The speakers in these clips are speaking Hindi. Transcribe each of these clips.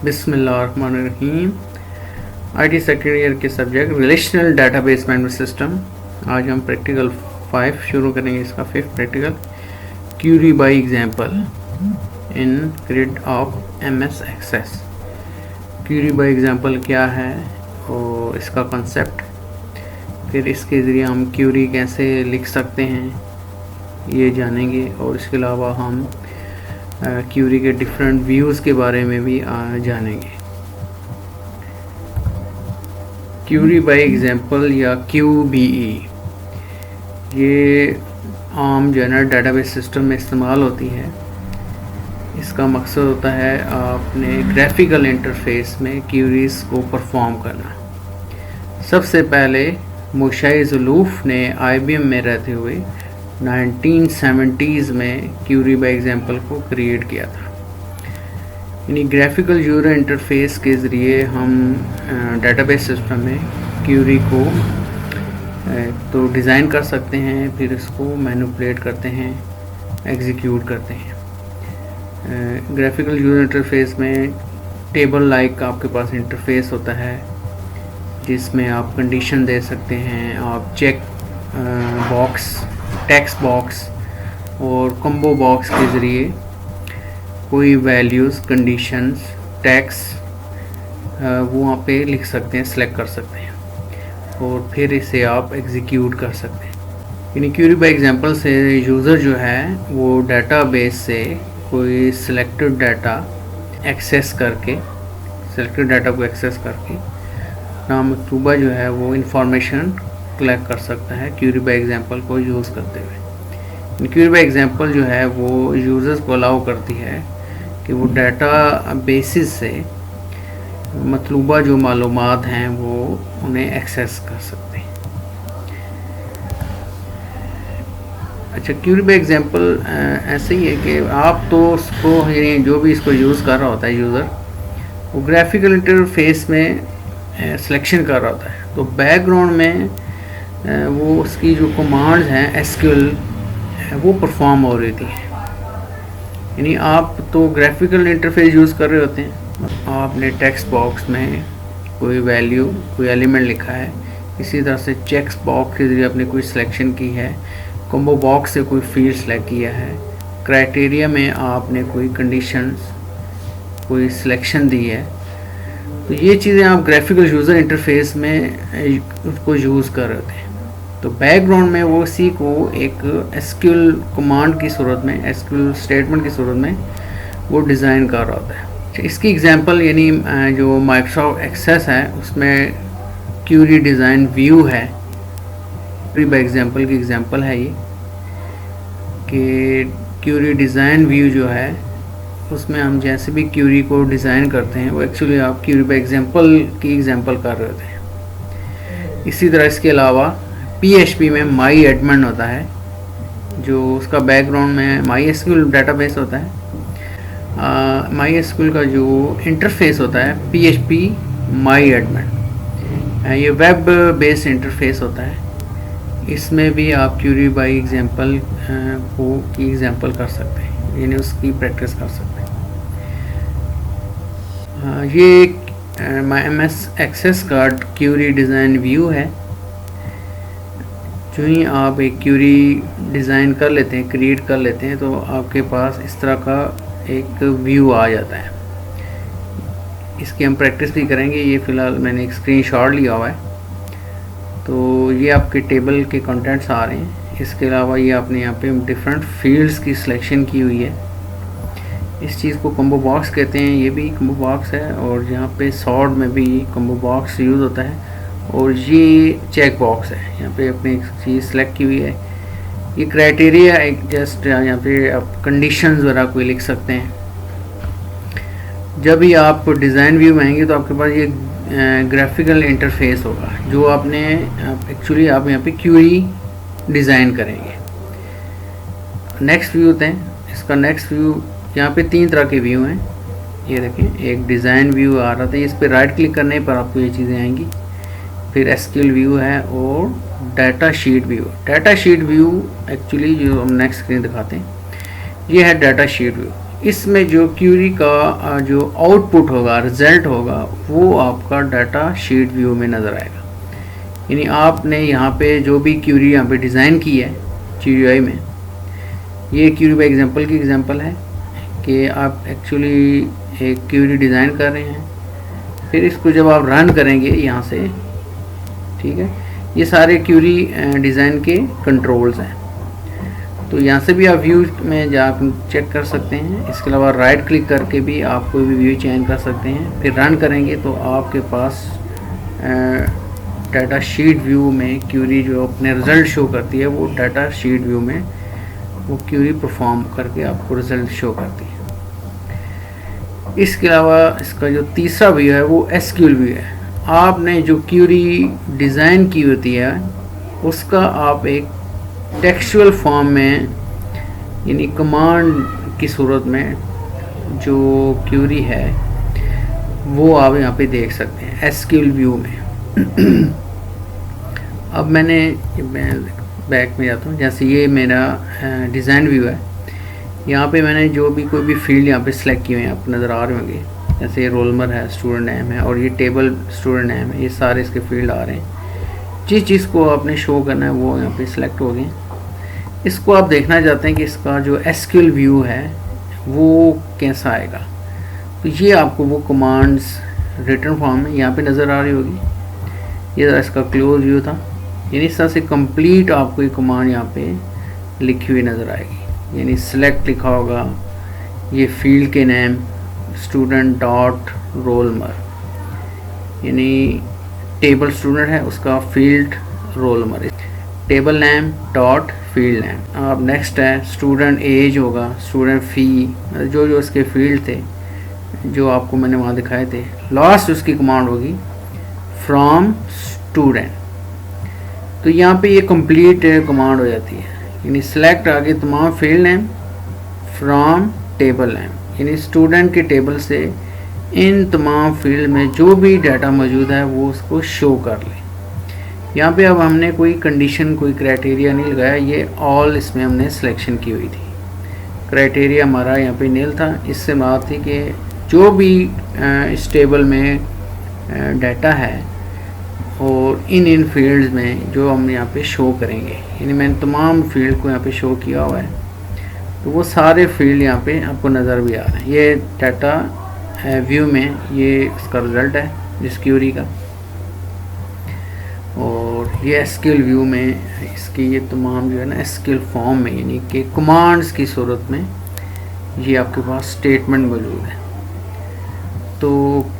बिस्मिल्लाहिर्रहमानिर्रहीम। आईटी सेकेंड ईयर के subject relational database management system. आज हम प्रैक्टिकल 5 शुरू करेंगे। इसका 5th practical query by example in grid of MS access. Query by example क्या है और इसका कॉन्सेप्ट, फिर इसके ज़रिए हम क्यूरी कैसे लिख सकते हैं ये जानेंगे, और इसके अलावा हम क्यूरी के डिफरेंट व्यूज़ के बारे में भी जानेंगे। क्यूरी बाय एग्जांपल या QBE ये आम जनरल डेटाबेस सिस्टम में इस्तेमाल होती है। इसका मकसद होता है आपने ग्राफिकल इंटरफेस में क्यूरीज को परफॉर्म करना। सबसे पहले मोशाई ज़ुलूफ ने IBM में रहते हुए 1970s में क्यूरी बाय एग्जांपल को क्रिएट किया था। यानी ग्राफिकल यूजर इंटरफेस के ज़रिए हम डेटाबेस सिस्टम में क्यूरी को तो डिज़ाइन कर सकते हैं, फिर इसको मैनिपुलेट करते हैं, एग्जीक्यूट करते हैं। ग्राफिकल यूजर इंटरफेस में टेबल लाइक आपके पास इंटरफेस होता है जिसमें आप कंडीशन दे सकते हैं, आप चेक बॉक्स, टेक्स्ट बॉक्स और कॉम्बो बॉक्स के ज़रिए कोई वैल्यूज़, कंडीशंस, टेक्स्ट वो वहाँ पे लिख सकते हैं, सेलेक्ट कर सकते हैं और फिर इसे आप एग्जीक्यूट कर सकते हैं। यानी क्यूरी बाय एग्जांपल से यूज़र जो है वो डेटाबेस से कोई सिलेक्टेड डाटा एक्सेस करके, सिलेक्टेड डाटा को एक्सेस करके नामतुबा जो है वो इंफॉर्मेशन कलेक्ट कर सकता है क्यूरी बाय एग्जांपल को यूज़ करते हुए। क्यूरी बाय एग्जांपल जो है वो यूज़र्स को अलाउ करती है कि वो डाटा बेसिस से मतलूबा जो मालूमात हैं वो उन्हें एक्सेस कर सकते हैं। अच्छा, क्यूरी बाय एग्जांपल ऐसे ही है कि आप तो उसको, यानी जो भी इसको यूज़ कर रहा होता है यूज़र, वो ग्राफिकल इंटरफेस में सिलेक्शन कर रहा होता है, तो बैकग्राउंड में वो उसकी जो कमांड्स हैं SQL वो परफॉर्म हो रही थी। यानी आप तो ग्राफिकल इंटरफेस यूज़ कर रहे होते हैं, आपने टेक्स्ट बॉक्स में कोई वैल्यू, कोई एलिमेंट लिखा है, इसी तरह से चेक्स बॉक्स के ज़रिए आपने कोई सिलेक्शन की है, कॉम्बो बॉक्स से कोई फील्ड सेलेक्ट किया है, क्राइटेरिया में आपने कोई कंडीशंस, कोई सिलेक्शन दी है। तो ये चीज़ें आप ग्राफिकल यूज़र इंटरफेस में उसको यूज़ कर रहे थे, तो बैकग्राउंड में वो उसी को एक SQL कमांड की सूरत में, SQL स्टेटमेंट की सूरत में वो डिज़ाइन कर रहा होता है। इसकी एग्जांपल यानी जो माइक्रोसॉफ्ट एक्सेस है उसमें क्यूरी डिज़ाइन व्यू है। क्यूरी बाय एग्जांपल की एग्जांपल है ये कि क्यूरी डिज़ाइन व्यू जो है उसमें हम जैसे भी क्यूरी को डिज़ाइन करते हैं वो एक्चुअली आप क्यूरी बाय एग्जांपल की एग्जांपल कर रहे होते हैं। इसी तरह इसके अलावा PHP में माई एडमिन होता है, जो उसका बैकग्राउंड में MySQL डेटाबेस होता है। MySQL का जो इंटरफेस होता है PHP माई एडमिन, ये वेब बेस्ड इंटरफेस होता है। इसमें भी आप क्यूरी बाय एग्जांपल को की एग्जांपल कर सकते हैं, यानी उसकी प्रैक्टिस कर सकते हैं। ये MS एक्सेस का क्यूरी डिज़ाइन व्यू है। जो ही आप एक क्यूरी डिज़ाइन कर लेते हैं, क्रिएट कर लेते हैं, तो आपके पास इस तरह का एक व्यू आ जाता है। इसकी हम प्रैक्टिस भी करेंगे। ये फ़िलहाल मैंने एक स्क्रीनशॉट लिया हुआ है, तो ये आपके टेबल के कंटेंट्स आ रहे हैं। इसके अलावा ये आपने यहाँ पे डिफरेंट फील्ड्स की सिलेक्शन की हुई है। इस चीज़ को कॉम्बो बॉक्स कहते हैं, ये भी कॉम्बो बॉक्स है, और यहाँ पे सॉर्ट में भी कॉम्बो बॉक्स यूज़ होता है। और ये चेक बॉक्स है, यहाँ पे अपने एक चीज़ सेलेक्ट की हुई है। ये क्राइटेरिया एक जस्ट यहाँ पे आप कंडीशंस वगैरह कोई लिख सकते हैं। जब भी आप डिज़ाइन व्यू में आएंगे तो आपके पास ये ग्राफिकल इंटरफेस होगा जो आपने एक्चुअली आप यहाँ पे क्यूरी डिज़ाइन करेंगे। नेक्स्ट व्यू होते हैं। इसका नेक्स्ट व्यू, यहाँ पे 3 तरह के व्यू हैं। ये देखें, एक डिज़ाइन व्यू आ रहा था, इस पर राइट क्लिक करने पर आपको ये चीज़ें आएंगी। फिर SQL व्यू है और data sheet view. Data sheet view actually जो हम नेक्स्ट स्क्रीन दिखाते हैं, ये है डाटा शीट व्यू। इसमें जो क्यूरी का जो आउटपुट होगा, रिजल्ट होगा, वो आपका डाटा शीट व्यू में नज़र आएगा। यानी आपने यहाँ पे जो भी क्यूरी यहाँ पे डिज़ाइन की है GUI में, ये क्यूरी बाय एग्जांपल की एग्जांपल है कि आप एक्चुअली एक क्यूरी डिज़ाइन कर रहे हैं, फिर इसको जब आप रन करेंगे यहाँ से, ठीक है, ये सारे क्यूरी डिज़ाइन के कंट्रोल्स हैं। तो यहाँ से भी आप व्यू में जा चेक कर सकते हैं। इसके अलावा राइट क्लिक करके भी आप कोई भी व्यू चेंज कर सकते हैं। फिर रन करेंगे तो आपके पास डाटा शीट व्यू में क्यूरी जो अपने रिज़ल्ट शो करती है, वो डाटा शीट व्यू में वो क्यूरी परफॉर्म करके आपको रिज़ल्ट शो करती है। इसके अलावा इसका जो तीसरा व्यू है वो SQL व्यू है। आपने जो क्यूरी डिज़ाइन की होती है उसका आप एक टेक्सचुअल फॉर्म में, यानी कमांड की सूरत में जो क्यूरी है वो आप यहाँ पे देख सकते हैं SQL व्यू में। अब मैं बैक में जाता हूँ। जैसे ये मेरा डिज़ाइन व्यू है, यहाँ पे मैंने जो भी कोई भी फील्ड यहाँ पे सिलेक्ट किए हैं, आपको नज़र आ रहे होंगे। जैसे ये रोल नंबर है, स्टूडेंट नेम है, और ये टेबल स्टूडेंट नेम है, ये सारे इसके फील्ड आ रहे हैं। जिस चीज़ को आपने शो करना है वो यहाँ पे सिलेक्ट हो गए। इसको आप देखना चाहते हैं कि इसका जो SQL व्यू है वो कैसा आएगा, तो ये आपको वो कमांड्स रिटर्न फॉर्म में यहाँ पे नज़र आ रही होगी। ये इसका क्लोज व्यू था, यानी इस तरह से कंप्लीट आपको ये कमांड यहाँ पे लिखी हुई नज़र आएगी। यानी सिलेक्ट लिखा होगा, ये फील्ड के name student dot roll number, यानी टेबल स्टूडेंट है उसका field roll number, table name dot field name. अब नेक्स्ट है स्टूडेंट एज होगा, स्टूडेंट फ़ी, जो जो इसके फील्ड थे जो आपको मैंने वहाँ दिखाए थे। लास्ट उसकी कमांड होगी फ्रॉम स्टूडेंट। तो यहाँ पे ये कंप्लीट कमांड हो जाती है, यानी सिलेक्ट आगे तमाम field name from table name, यानी स्टूडेंट के टेबल से इन तमाम फील्ड में जो भी डाटा मौजूद है वो उसको शो कर ले। यहाँ पे अब हमने कोई कंडीशन, कोई क्राइटेरिया नहीं लगाया, ये ऑल इसमें हमने सिलेक्शन की हुई थी। क्राइटेरिया हमारा यहाँ पे नील था। इससे बात थी कि जो भी इस टेबल में डाटा है और इन फील्ड्स में जो हम यहाँ पे शो करेंगे, यानी मैंने तमाम फील्ड को यहाँ पे शो किया हुआ है, तो वो सारे फील्ड यहाँ पे आपको नज़र भी आ रहे हैं। ये डाटा व्यू में ये इसका रिज़ल्ट है जिस क्यूरी का, और ये SQL व्यू में इसकी ये तमाम जो है ना SQL फॉर्म में, यानी कि कमांड्स की सूरत में ये आपके पास स्टेटमेंट मौजूद है। तो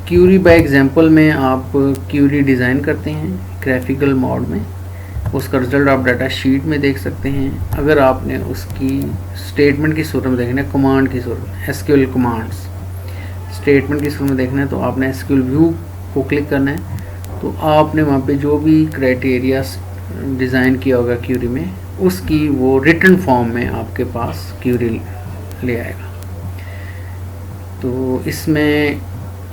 क्यूरी बाय एग्जांपल में आप क्यूरी डिज़ाइन करते हैं ग्राफिकल मोड में, उसका रिज़ल्ट आप डाटा शीट में देख सकते हैं। अगर आपने उसकी स्टेटमेंट की सूरत में देखना है, कमांड की सूरत में, SQL कमांड्स स्टेटमेंट की सूरत में देखना है, तो आपने SQL व्यू को क्लिक करना है। तो आपने वहाँ पे जो भी क्राइटेरिया डिज़ाइन किया होगा क्यूरी में, उसकी वो रिटर्न फॉर्म में आपके पास क्यूरी ले आएगा। तो इसमें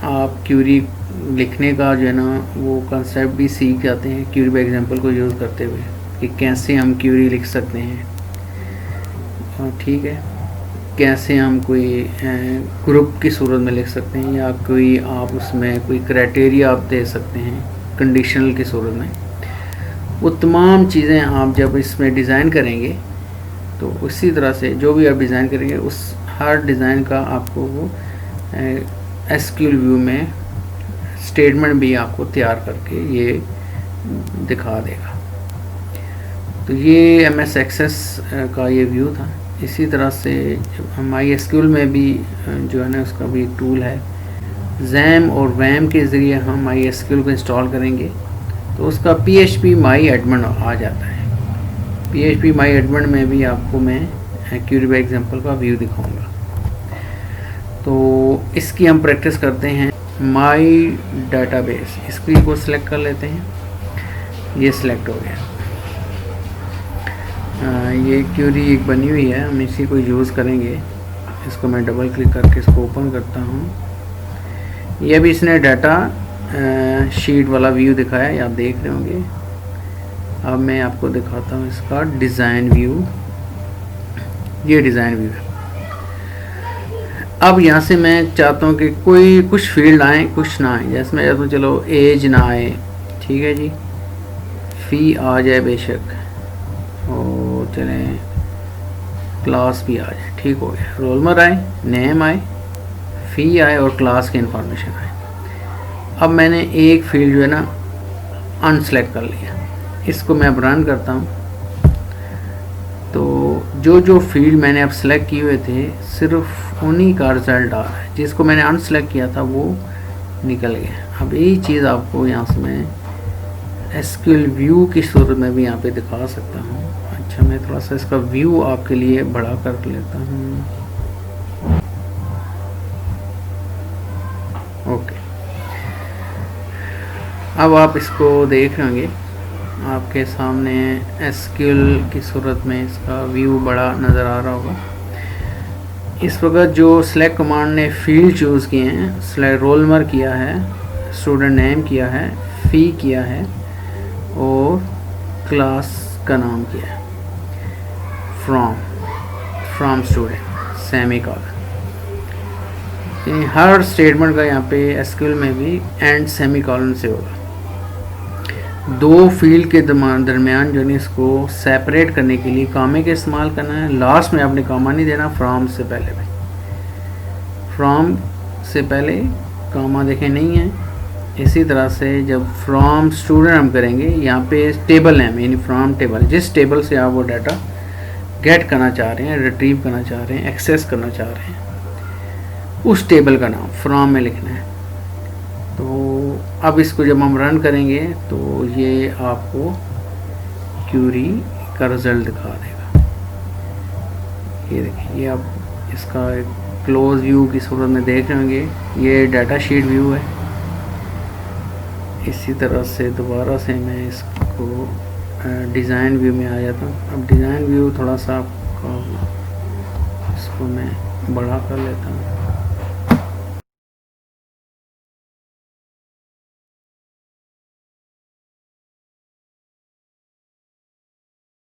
आप क्यूरी लिखने का जो है ना वो कंसेप्ट भी सीख जाते हैं क्यूरी बाय एग्जांपल को यूज़ करते हुए, कि कैसे हम क्यूरी लिख सकते हैं, ठीक है, कैसे हम कोई ग्रुप की सूरत में लिख सकते हैं, या कोई आप उसमें कोई क्राइटेरिया आप दे सकते हैं कंडीशनल की सूरत में। वो तमाम चीज़ें आप जब इसमें डिज़ाइन करेंगे तो उसी तरह से जो भी आप डिज़ाइन करेंगे उस हर डिज़ाइन का आपको वो SQL व्यू में स्टेटमेंट भी आपको तैयार करके ये दिखा देगा। तो ये MS एक्सेस का ये व्यू था। इसी तरह से MySQL में भी जो है ना उसका भी एक टूल है, XAMPP और WAMP के ज़रिए हम MySQL को इंस्टॉल करेंगे तो उसका PHP My Admin आ जाता है। PHP My Admin में भी आपको मैं क्यूरी बाय एग्जांपल का व्यू दिखाऊंगा। तो इसकी हम प्रैक्टिस करते हैं। माई डाटाबेस, इसकी को सिलेक्ट कर लेते हैं, ये सिलेक्ट हो गया। ये क्यूरी एक बनी हुई है, हम इसी को यूज़ करेंगे। इसको मैं डबल क्लिक करके इसको ओपन करता हूँ। ये भी इसने डाटा शीट वाला व्यू दिखाया है, आप देख रहे होंगे। अब मैं आपको दिखाता हूँ इसका डिज़ाइन व्यू। ये डिज़ाइन व्यू है। अब यहाँ से मैं चाहता हूँ कि कोई कुछ फील्ड आए कुछ ना आए। जैसे मैं चाहता हूँ चलो एज ना आए, ठीक है जी, फ़ी आ जाए बेशक, और चलें क्लास भी आ जाए, ठीक हो गया। रोल नंबर आए, नेम आए, फ़ी आए और क्लास की इंफॉर्मेशन आए। अब मैंने एक फील्ड जो है ना अनसेलेक्ट कर लिया, इसको मैं अब रन करता हूँ। तो जो जो फील्ड मैंने अब सेलेक्ट किए हुए थे सिर्फ उन्हीं का रिज़ल्ट आ रहा है, जिसको मैंने अनसेलेक्ट किया था वो निकल गया। अब यही चीज़ आपको यहाँ से मैं एसक्यूएल व्यू की सूरत में भी यहाँ पे दिखा सकता हूँ। अच्छा, मैं थोड़ा सा इसका व्यू आपके लिए बड़ा कर लेता हूँ। ओके, अब आप इसको देख रहे होंगे, आपके सामने एसक्यूएल की सूरत में इसका व्यू बड़ा नज़र आ रहा होगा। इस वक्त जो सेलेक्ट कमांड ने फील्ड चूज़ किए हैं, सेलेक्ट रोल नंबर किया है, स्टूडेंट नेम किया है, फ़ी किया है और क्लास का नाम किया है, from student semicolon. Her statement का यहाँ पे एसक्यूएल में भी एंड सेमीकोलन से होगा। दो फील्ड के दरमियान जो है इसको सेपरेट करने के लिए कामे का इस्तेमाल करना है। लास्ट में आपने कामा नहीं देना, फ्रॉम से पहले भी, फ्रॉम से पहले कामा देखें नहीं है। इसी तरह से जब फ्रॉम स्टूडेंट हम करेंगे, यहाँ पे टेबल नेम यानी फ्रॉम टेबल, जिस टेबल से आप वो डाटा गेट करना चाह रहे हैं, रिट्रीव करना चाह रहे हैं, एक्सेस करना चाह रहे हैं, उस टेबल का नाम फ्रॉम में लिखना है। तो अब इसको जब हम रन करेंगे तो ये आपको क्यूरी का रिज़ल्ट दिखा देगा। ये देखिए, ये आप इसका एक क्लोज व्यू की सूरत में देख रहे होंगे, ये डाटा शीट व्यू है। इसी तरह से दोबारा से मैं इसको डिज़ाइन व्यू में आ जाता हूँ। अब डिज़ाइन व्यू थोड़ा सा आपका, इसको मैं बड़ा कर लेता हूँ।